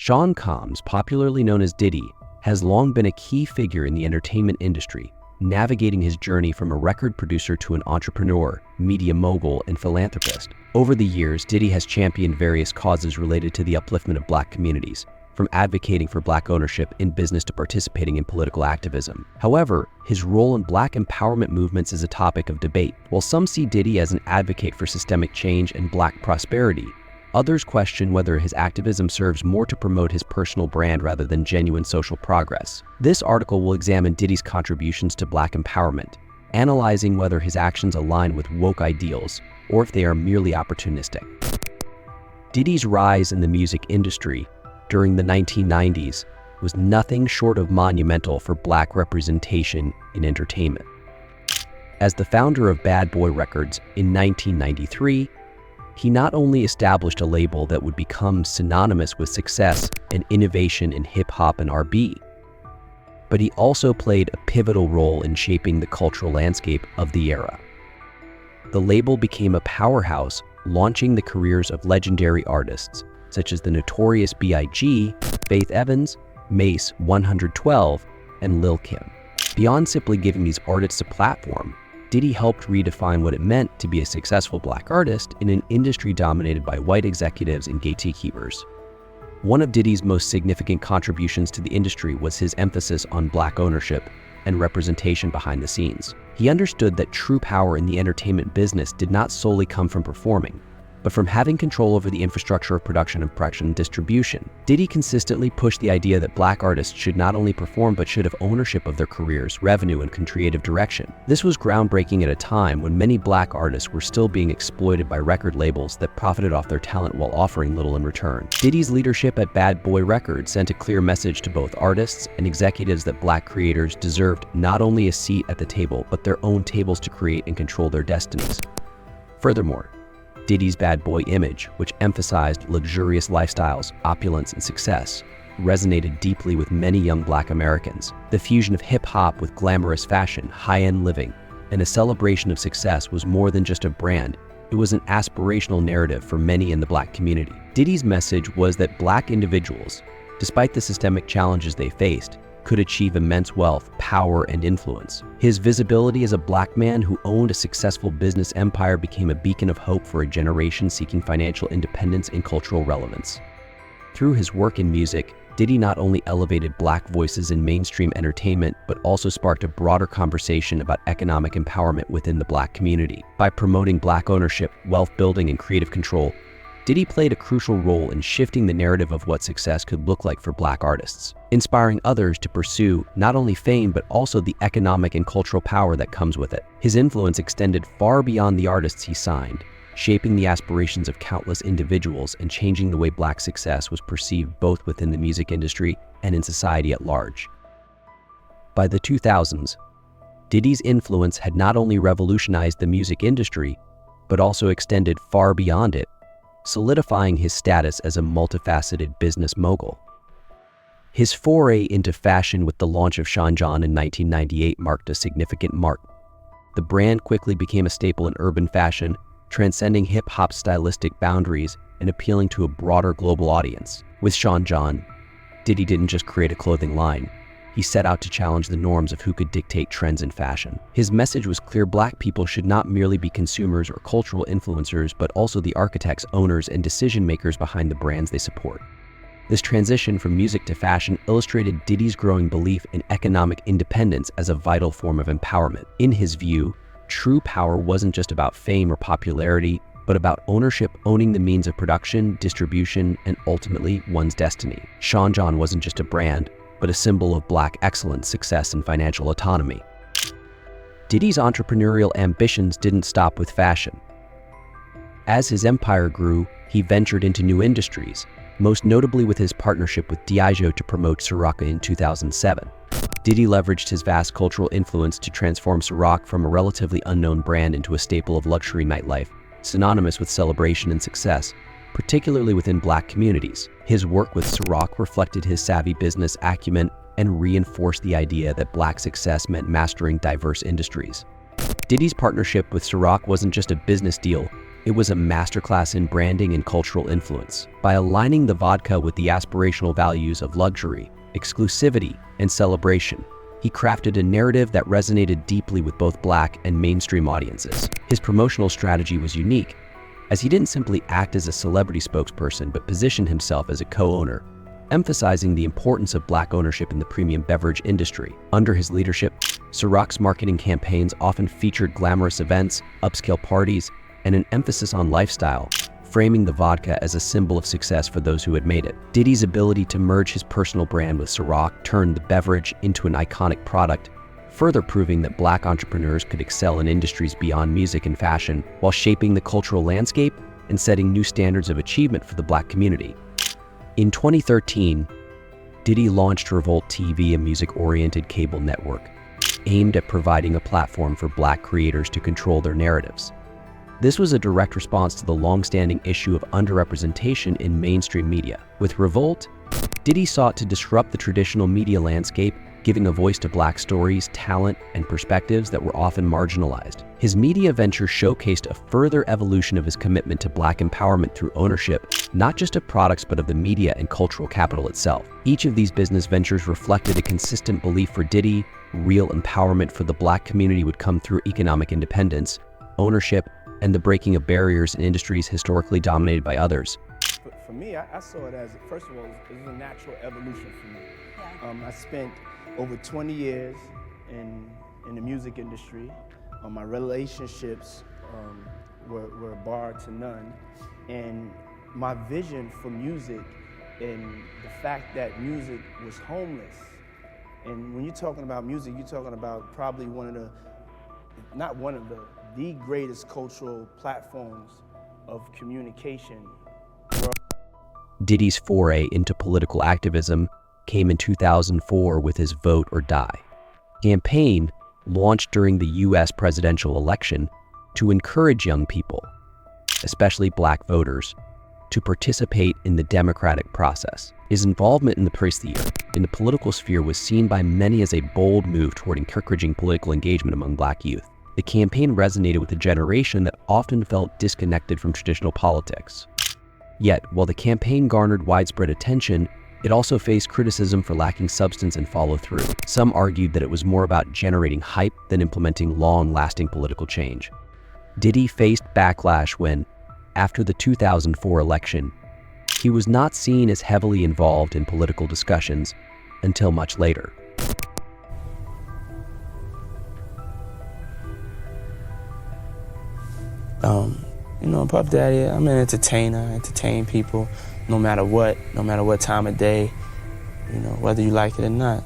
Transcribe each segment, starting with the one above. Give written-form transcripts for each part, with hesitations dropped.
Sean Combs, popularly known as Diddy, has long been a key figure in the entertainment industry, navigating his journey from a record producer to an entrepreneur, media mogul, and philanthropist. Over the years, Diddy has championed various causes related to the upliftment of Black communities, from advocating for Black ownership in business to participating in political activism. However, his role in Black empowerment movements is a topic of debate. While some see Diddy as an advocate for systemic change and Black prosperity, others question whether his activism serves more to promote his personal brand rather than genuine social progress. This article will examine Diddy's contributions to Black empowerment, analyzing whether his actions align with woke ideals or if they are merely opportunistic. Diddy's rise in the music industry during the 1990s was nothing short of monumental for Black representation in entertainment. As the founder of Bad Boy Records in 1993, he not only established a label that would become synonymous with success and innovation in hip-hop and R&B, but he also played a pivotal role in shaping the cultural landscape of the era. The label became a powerhouse, launching the careers of legendary artists such as the Notorious B.I.G., Faith Evans, Mace 112, and Lil' Kim. Beyond simply giving these artists a platform, Diddy helped redefine what it meant to be a successful Black artist in an industry dominated by white executives and gatekeepers. One of Diddy's most significant contributions to the industry was his emphasis on Black ownership and representation behind the scenes. He understood that true power in the entertainment business did not solely come from performing, but from having control over the infrastructure of production and distribution. Diddy consistently pushed the idea that Black artists should not only perform but should have ownership of their careers, revenue, and creative direction. This was groundbreaking at a time when many Black artists were still being exploited by record labels that profited off their talent while offering little in return. Diddy's leadership at Bad Boy Records sent a clear message to both artists and executives that Black creators deserved not only a seat at the table, but their own tables to create and control their destinies. Furthermore, Diddy's bad boy image, which emphasized luxurious lifestyles, opulence, and success, resonated deeply with many young Black Americans. The fusion of hip-hop with glamorous fashion, high-end living, and a celebration of success was more than just a brand. It was an aspirational narrative for many in the Black community. Diddy's message was that Black individuals, despite the systemic challenges they faced, could achieve immense wealth, power, and influence. His visibility as a Black man who owned a successful business empire became a beacon of hope for a generation seeking financial independence and cultural relevance. Through his work in music, Diddy not only elevated Black voices in mainstream entertainment, but also sparked a broader conversation about economic empowerment within the Black community. By promoting Black ownership, wealth building, and creative control, Diddy played a crucial role in shifting the narrative of what success could look like for Black artists, inspiring others to pursue not only fame but also the economic and cultural power that comes with it. His influence extended far beyond the artists he signed, shaping the aspirations of countless individuals and changing the way Black success was perceived both within the music industry and in society at large. By the 2000s, Diddy's influence had not only revolutionized the music industry, but also extended far beyond it, solidifying his status as a multifaceted business mogul. His foray into fashion with the launch of Sean John in 1998 marked a significant mark. The brand quickly became a staple in urban fashion, transcending hip-hop stylistic boundaries and appealing to a broader global audience. With Sean John, Diddy didn't just create a clothing line. He set out to challenge the norms of who could dictate trends in fashion. His message was clear: Black people should not merely be consumers or cultural influencers, but also the architects, owners, and decision-makers behind the brands they support. This transition from music to fashion illustrated Diddy's growing belief in economic independence as a vital form of empowerment. In his view, true power wasn't just about fame or popularity, but about ownership, owning the means of production, distribution, and ultimately one's destiny. Sean John wasn't just a brand, but a symbol of Black excellence, success, and financial autonomy. Diddy's entrepreneurial ambitions didn't stop with fashion. As his empire grew, he ventured into new industries, most notably with his partnership with Diageo to promote Ciroc in 2007. Diddy leveraged his vast cultural influence to transform Ciroc from a relatively unknown brand into a staple of luxury nightlife, synonymous with celebration and success, particularly within Black communities. His work with Ciroc reflected his savvy business acumen and reinforced the idea that Black success meant mastering diverse industries. Diddy's partnership with Ciroc wasn't just a business deal, It was a masterclass in branding and cultural influence. By aligning the vodka with the aspirational values of luxury, exclusivity, and celebration, he crafted a narrative that resonated deeply with both Black and mainstream audiences. His promotional strategy was unique, as he didn't simply act as a celebrity spokesperson but positioned himself as a co-owner, emphasizing the importance of Black ownership in the premium beverage industry. Under his leadership, Ciroc's marketing campaigns often featured glamorous events, upscale parties, and an emphasis on lifestyle, framing the vodka as a symbol of success for those who had made it. Diddy's ability to merge his personal brand with Ciroc turned the beverage into an iconic product, further proving that Black entrepreneurs could excel in industries beyond music and fashion while shaping the cultural landscape and setting new standards of achievement for the Black community. In 2013, Diddy launched Revolt TV, a music-oriented cable network aimed at providing a platform for Black creators to control their narratives. This was a direct response to the long-standing issue of underrepresentation in mainstream media. With Revolt, Diddy sought to disrupt the traditional media landscape, giving a voice to Black stories, talent, and perspectives that were often marginalized. His media venture showcased a further evolution of his commitment to Black empowerment through ownership, not just of products but of the media and cultural capital itself. Each of these business ventures reflected a consistent belief for Diddy: real empowerment for the Black community would come through economic independence, ownership, and the breaking of barriers in industries historically dominated by others. For me, I saw it as, first of all, it was a natural evolution for me. I spent over 20 years in the music industry. My relationships were bar to none. And my vision for music and the fact that music was homeless. And when you're talking about music, you're talking about probably the greatest cultural platforms of communication. Diddy's foray into political activism came in 2004 with his Vote or Die campaign, launched during the U.S. presidential election to encourage young people, especially Black voters, to participate in the democratic process. His involvement in the political sphere was seen by many as a bold move toward encouraging political engagement among Black youth. The campaign resonated with a generation that often felt disconnected from traditional politics. Yet, while the campaign garnered widespread attention, it also faced criticism for lacking substance and follow-through. Some argued that it was more about generating hype than implementing long-lasting political change. Diddy faced backlash when, after the 2004 election, he was not seen as heavily involved in political discussions until much later. Puff Daddy, I'm an entertainer. I entertain people no matter what time of day, whether you like it or not.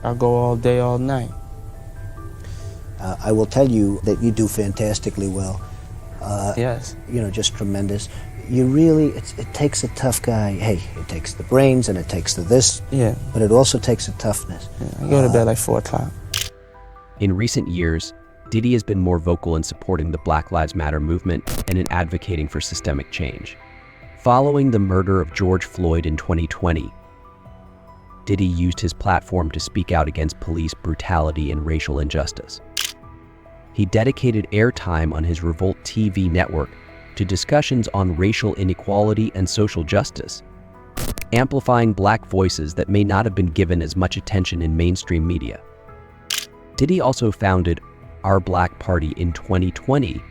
I go all day, all night. I will tell you that you do fantastically well. Yes. Just tremendous. You really, it takes a tough guy. Hey, it takes the brains and it takes the this, yeah, but it also takes a toughness. Yeah, I go to bed like 4 o'clock. In recent years, Diddy has been more vocal in supporting the Black Lives Matter movement and in advocating for systemic change. Following the murder of George Floyd in 2020, Diddy used his platform to speak out against police brutality and racial injustice. He dedicated airtime on his Revolt TV network to discussions on racial inequality and social justice, amplifying Black voices that may not have been given as much attention in mainstream media. Diddy also founded Our Black Party in 2020,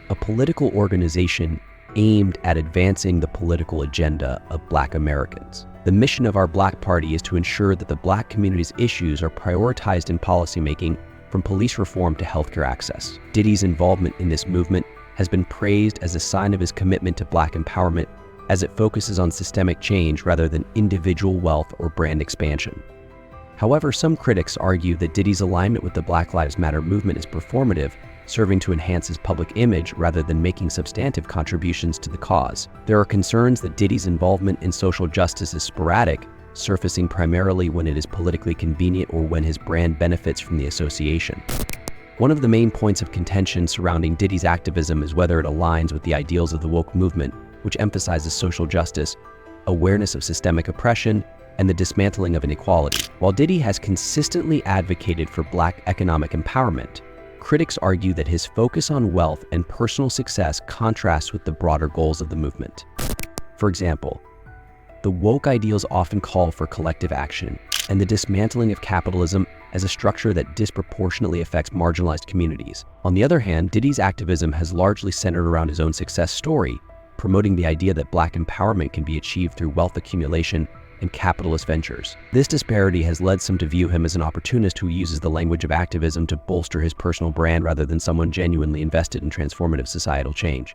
a political organization aimed at advancing the political agenda of Black Americans. The mission of Our Black Party is to ensure that the Black community's issues are prioritized in policymaking, from police reform to healthcare access. Diddy's involvement in this movement has been praised as a sign of his commitment to Black empowerment, as it focuses on systemic change rather than individual wealth or brand expansion. However, some critics argue that Diddy's alignment with the Black Lives Matter movement is performative, serving to enhance his public image rather than making substantive contributions to the cause. There are concerns that Diddy's involvement in social justice is sporadic, surfacing primarily when it is politically convenient or when his brand benefits from the association. One of the main points of contention surrounding Diddy's activism is whether it aligns with the ideals of the woke movement, which emphasizes social justice, awareness of systemic oppression, and the dismantling of inequality. While Diddy has consistently advocated for Black economic empowerment, critics argue that his focus on wealth and personal success contrasts with the broader goals of the movement. For example, the woke ideals often call for collective action and the dismantling of capitalism as a structure that disproportionately affects marginalized communities. On the other hand, Diddy's activism has largely centered around his own success story, promoting the idea that Black empowerment can be achieved through wealth accumulation and capitalist ventures. This disparity has led some to view him as an opportunist who uses the language of activism to bolster his personal brand rather than someone genuinely invested in transformative societal change.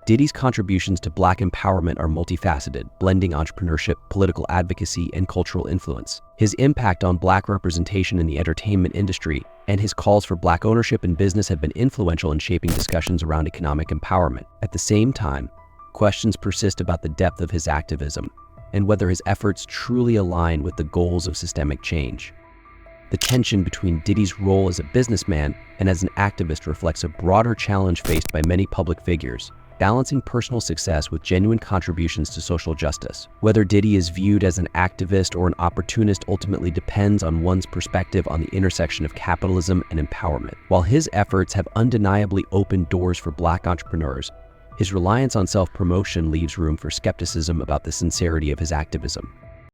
Diddy's contributions to Black empowerment are multifaceted, blending entrepreneurship, political advocacy, and cultural influence. His impact on Black representation in the entertainment industry and his calls for Black ownership in business have been influential in shaping discussions around economic empowerment. At the same time, questions persist about the depth of his activism and whether his efforts truly align with the goals of systemic change. The tension between Diddy's role as a businessman and as an activist reflects a broader challenge faced by many public figures, balancing personal success with genuine contributions to social justice. Whether Diddy is viewed as an activist or an opportunist ultimately depends on one's perspective on the intersection of capitalism and empowerment. While his efforts have undeniably opened doors for Black entrepreneurs, his reliance on self-promotion leaves room for skepticism about the sincerity of his activism.